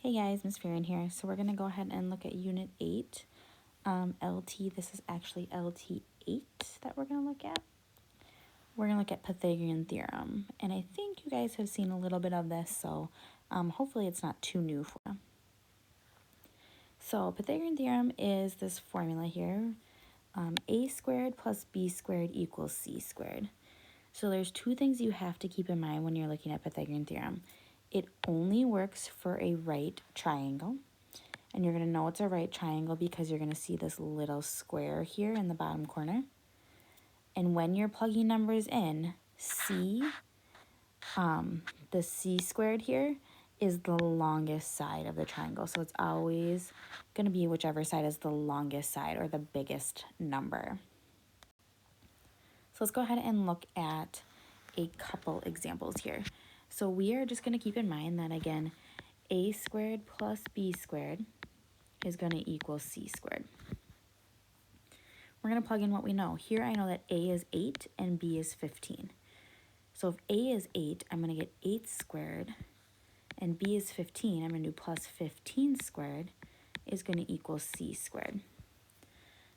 Hey guys, Miss Farron here. So we're going to go ahead and look at Unit 8, LT. This is actually LT8 that we're going to look at. We're going to look at Pythagorean theorem. And I think you guys have seen a little bit of this, so hopefully it's not too new for you. So Pythagorean theorem is this formula here. A squared plus B squared equals C squared. So there's two things you have to keep in mind when you're looking at Pythagorean theorem. It only works for a right triangle. And you're going to know it's a right triangle because you're going to see this little square here in the bottom corner. And when you're plugging numbers in, the C squared here is the longest side of the triangle. So it's always going to be whichever side is the longest side or the biggest number. So let's go ahead and look at a couple examples here. So we are just going to keep in mind that, again, A squared plus B squared is going to equal C squared. We're going to plug in what we know. Here I know that A is 8 and B is 15. So if A is 8, I'm going to get 8 squared, and B is 15, I'm going to do plus 15 squared is going to equal C squared.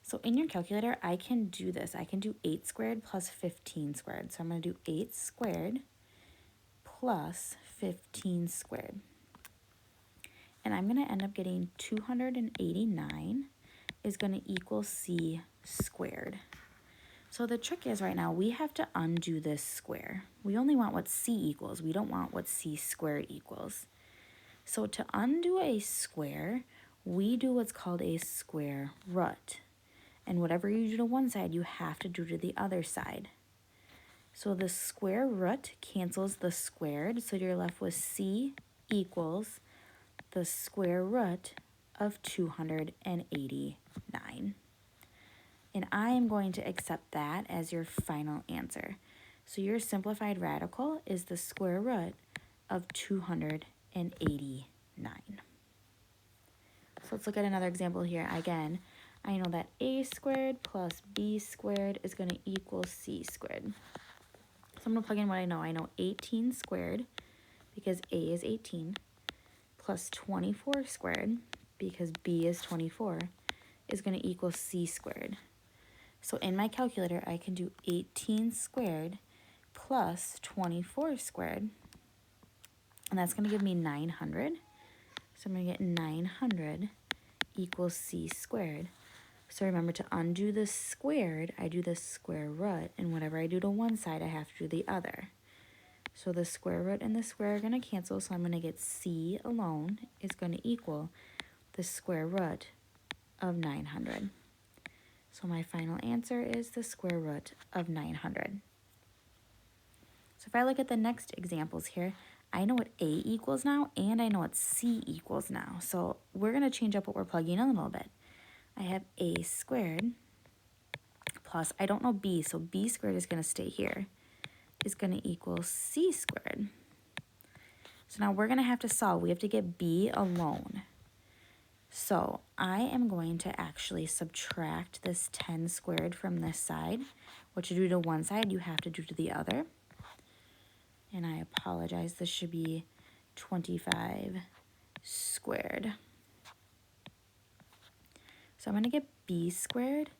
So in your calculator, I can do this. I can do 8 squared plus 15 squared. So I'm going to do 8 squared plus 15 squared. And I'm going to end up getting 289 is going to equal C squared. So the trick is right now we have to undo this square. We only want what C equals. We don't want what C squared equals. So to undo a square, we do what's called a square root. And whatever you do to one side, you have to do to the other side. So the square root cancels the squared, so you're left with C equals the square root of 289. And I am going to accept that as your final answer. So your simplified radical is the square root of 289. So let's look at another example here. Again, I know that A squared plus B squared is going to equal C squared. So I'm going to plug in what I know. I know 18 squared because A is 18 plus 24 squared because B is 24 is going to equal C squared. So in my calculator, I can do 18 squared plus 24 squared, and that's going to give me 900. So I'm going to get 900 equals C squared. So remember, to undo the squared, I do the square root, and whatever I do to one side, I have to do the other. So the square root and the square are going to cancel, so I'm going to get C alone is going to equal the square root of 900. So my final answer is the square root of 900. So if I look at the next examples here, I know what A equals now, and I know what C equals now. So we're going to change up what we're plugging in a little bit. I have A squared plus, I don't know B, so B squared is going to stay here, is going to equal C squared. So now we're going to have to solve. We have to get B alone. So I am going to actually subtract this 10 squared from this side. What you do to one side, you have to do to the other. And I apologize, this should be 25 squared. So I'm going to get B squared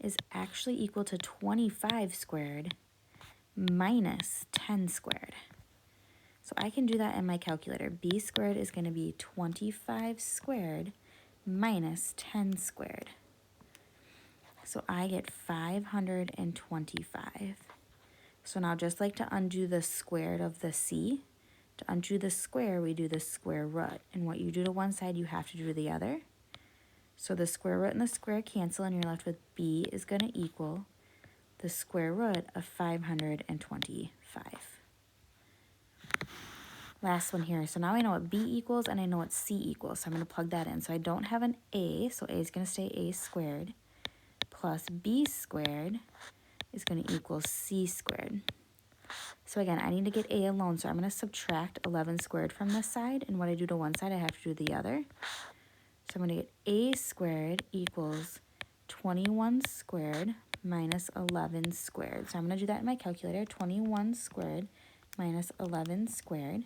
is actually equal to 25 squared minus 10 squared. So I can do that in my calculator. B squared is going to be 25 squared minus 10 squared. So I get 525. So now, just like to undo the squared of the C, to undo the square, we do the square root. And what you do to one side, you have to do to the other. So the square root and the square cancel, and you're left with B is going to equal the square root of 525. Last one here. So now I know what B equals, and I know what C equals. So I'm going to plug that in. So I don't have an A, so A is going to stay A squared plus B squared is going to equal C squared. So again, I need to get A alone, so I'm going to subtract 11 squared from this side, and what I do to one side, I have to do the other. So I'm going to get A squared equals 21 squared minus 11 squared. So I'm going to do that in my calculator, 21 squared minus 11 squared.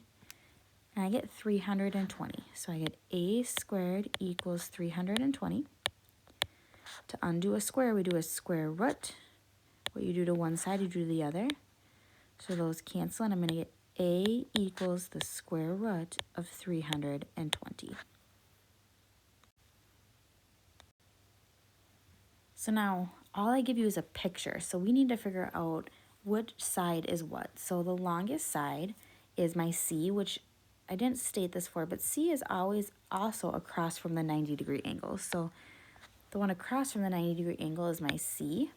and I get 320. So I get a squared equals 320. To undo a square, we do a square root. What you do to one side, you do to the other. So those cancel, and I'm going to get a equals the square root of 320. So now all I give you is a picture. So we need to figure out which side is what. So the longest side is my C, which I didn't state this for, but C is always also across from the 90-degree angle. So the one across from the 90-degree angle is my C.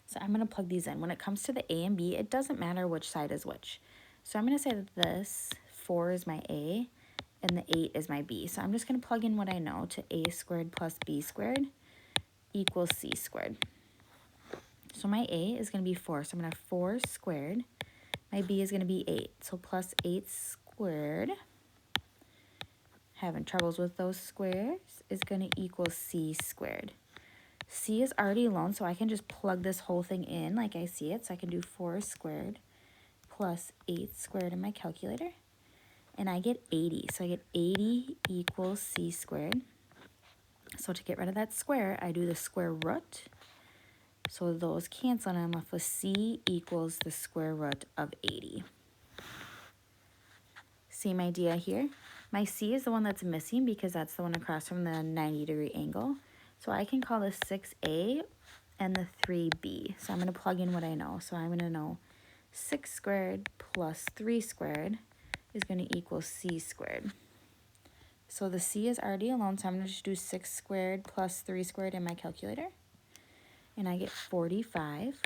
So I'm going to plug these in. When it comes to the A and B, it doesn't matter which side is which. So I'm going to say that this 4 is my A and the 8 is my B. So I'm just going to plug in what I know to A squared plus B squared equals C squared. So my A is going to be 4. So I'm going to have 4 squared. My B is going to be 8. So plus 8 squared, having troubles with those squares, is going to equal C squared. C is already alone, so I can just plug this whole thing in like I see it. So I can do 4 squared plus 8 squared in my calculator, and I get 80. So I get 80 equals C squared. So to get rid of that square, I do the square root. So those cancel, and I'm left with C equals the square root of 80. Same idea here. My C is the one that's missing because that's the one across from the 90-degree angle. So I can call this 6A and the 3B. So I'm going to plug in what I know. So I'm going to know 6 squared plus 3 squared is going to equal C squared. So the C is already alone, so I'm going to just do 6 squared plus 3 squared in my calculator. And I get 45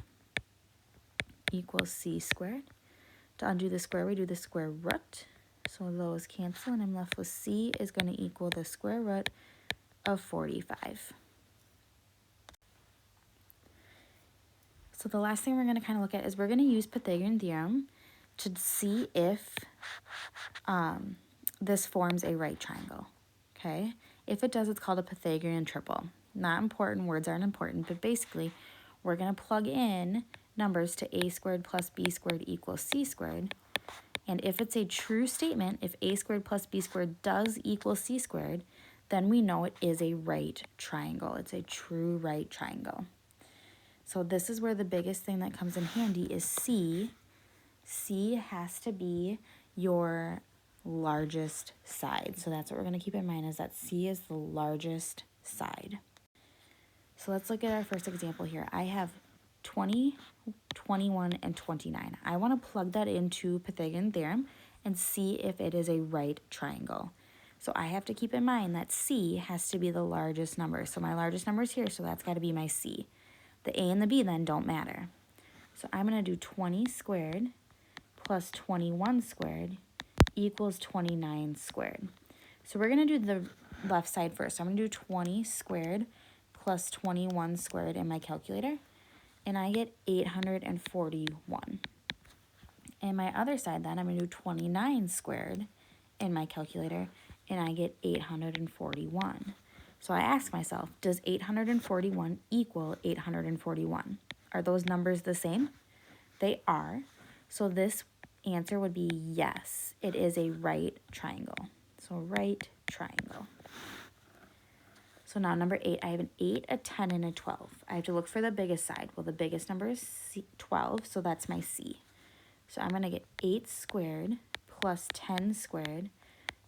equals C squared. To undo the square, we do the square root. So those cancel, and I'm left with C is going to equal the square root of 45. So the last thing we're going to kind of look at is we're going to use Pythagorean theorem to see if this forms a right triangle, okay? If it does, it's called a Pythagorean triple. Not important, words aren't important, but basically we're going to plug in numbers to a squared plus b squared equals c squared. And if it's a true statement, if a squared plus b squared does equal c squared, then we know it is a right triangle. It's a true right triangle. So this is where the biggest thing that comes in handy is C. C has to be your largest side. So that's what we're going to keep in mind, is that C is the largest side. So let's look at our first example here. I have 20, 21, and 29. I want to plug that into Pythagorean theorem and see if it is a right triangle. So I have to keep in mind that C has to be the largest number. So my largest number is here, so that's got to be my C. The A and the B then don't matter. So I'm going to do 20 squared plus 21 squared equals 29 squared. So we're going to do the left side first. So I'm going to do 20 squared plus 21 squared in my calculator, and I get 841. And my other side then, I'm going to do 29 squared in my calculator, and I get 841. So I ask myself, does 841 equal 841? Are those numbers the same? They are. So this answer would be yes, it is a right triangle. So right triangle. So now number 8, I have an 8, a 10, and a 12. I have to look for the biggest side. Well, the biggest number is 12, so that's my C. So I'm going to get 8 squared plus 10 squared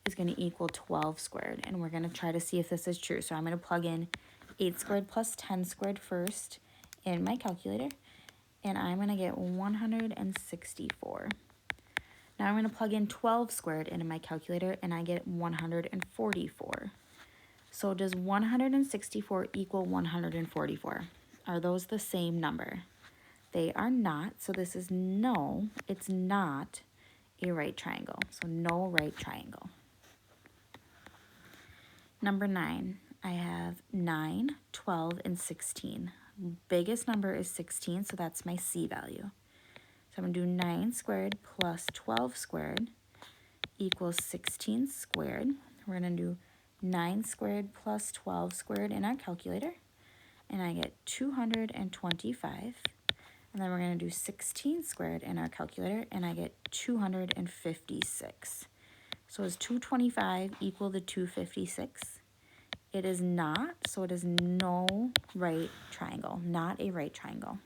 is going to equal 12 squared. And we're going to try to see if this is true. So I'm going to plug in 8 squared plus 10 squared first in my calculator, and I'm going to get 164. Now I'm going to plug in 12 squared into my calculator, and I get 144. So does 164 equal 144? Are those the same number? They are not, so this is no, it's not a right triangle. So no right triangle. Number 9, I have 9, 12, and 16. Biggest number is 16, so that's my C value. So I'm going to do 9 squared plus 12 squared equals 16 squared. We're going to do 9 squared plus 12 squared in our calculator, and I get 225. And then we're going to do 16 squared in our calculator, and I get 256. So is 225 equal to 256? It is not, so it is no right triangle, not a right triangle.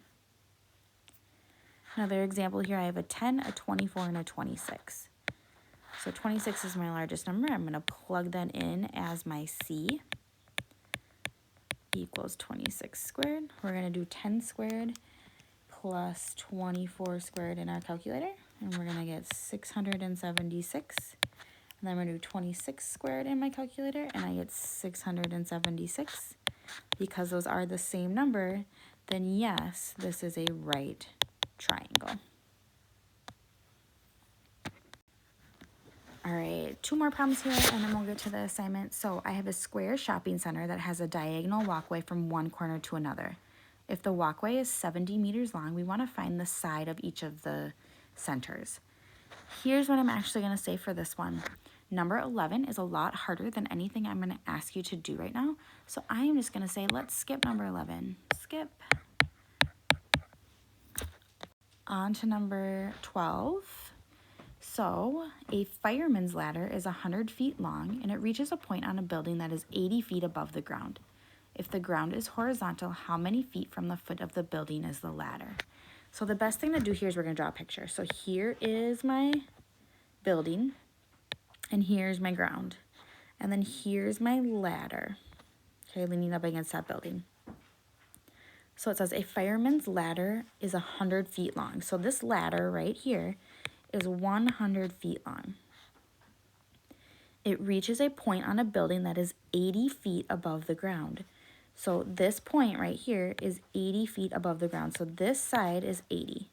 Another example here, I have a 10, a 24, and a 26. So 26 is my largest number. I'm going to plug that in as my C equals 26 squared. We're going to do 10 squared plus 24 squared in our calculator, and we're going to get 676. And then we're going to do 26 squared in my calculator, and I get 676. Because those are the same number, then yes, this is a right triangle. All right, 2 more problems here, and then we'll get to the assignment. So I have a square shopping center that has a diagonal walkway from one corner to another. If the walkway is 70 meters long, we want to find the side of each of the centers. Here's what I'm actually going to say for this one. Number 11 is a lot harder than anything I'm going to ask you to do right now. So I am just going to say, let's skip number 11. Skip. On to number 12. So a fireman's ladder is 100 feet long, and it reaches a point on a building that is 80 feet above the ground. If the ground is horizontal, how many feet from the foot of the building is the ladder? So the best thing to do here is we're going to draw a picture. So here is my building, and here's my ground. And then here's my ladder, okay, leaning up against that building. So it says a fireman's ladder is 100 feet long. So this ladder right here is 100 feet long. It reaches a point on a building that is 80 feet above the ground. So this point right here is 80 feet above the ground. So this side is 80.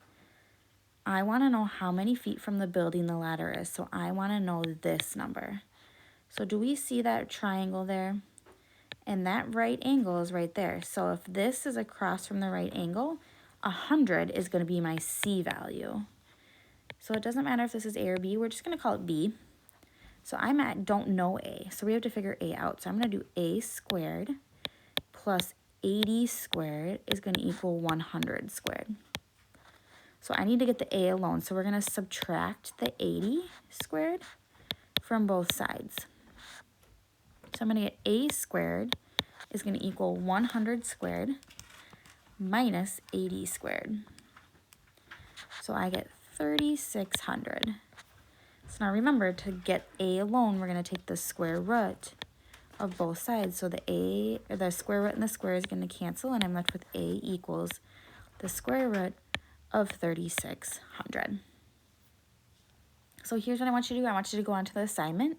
I want to know how many feet from the building the ladder is. So I want to know this number. So do we see that triangle there? And that right angle is right there. So if this is across from the right angle, 100 is going to be my C value. So it doesn't matter if this is A or B. We're just going to call it B. So don't know A. So we have to figure A out. So I'm going to do A squared plus 80 squared is going to equal 100 squared. So I need to get the A alone. So we're going to subtract the 80 squared from both sides. So I'm going to get A squared is going to equal 100 squared minus 80 squared. So I get 3,600. So now remember, to get A alone, we're going to take the square root of both sides. So the square root and the square is going to cancel, and I'm left with A equals the square root of 3,600. So here's what I want you to do. I want you to go on to the assignment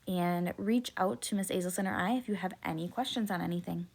and reach out to Miss Azelson or I if you have any questions on anything.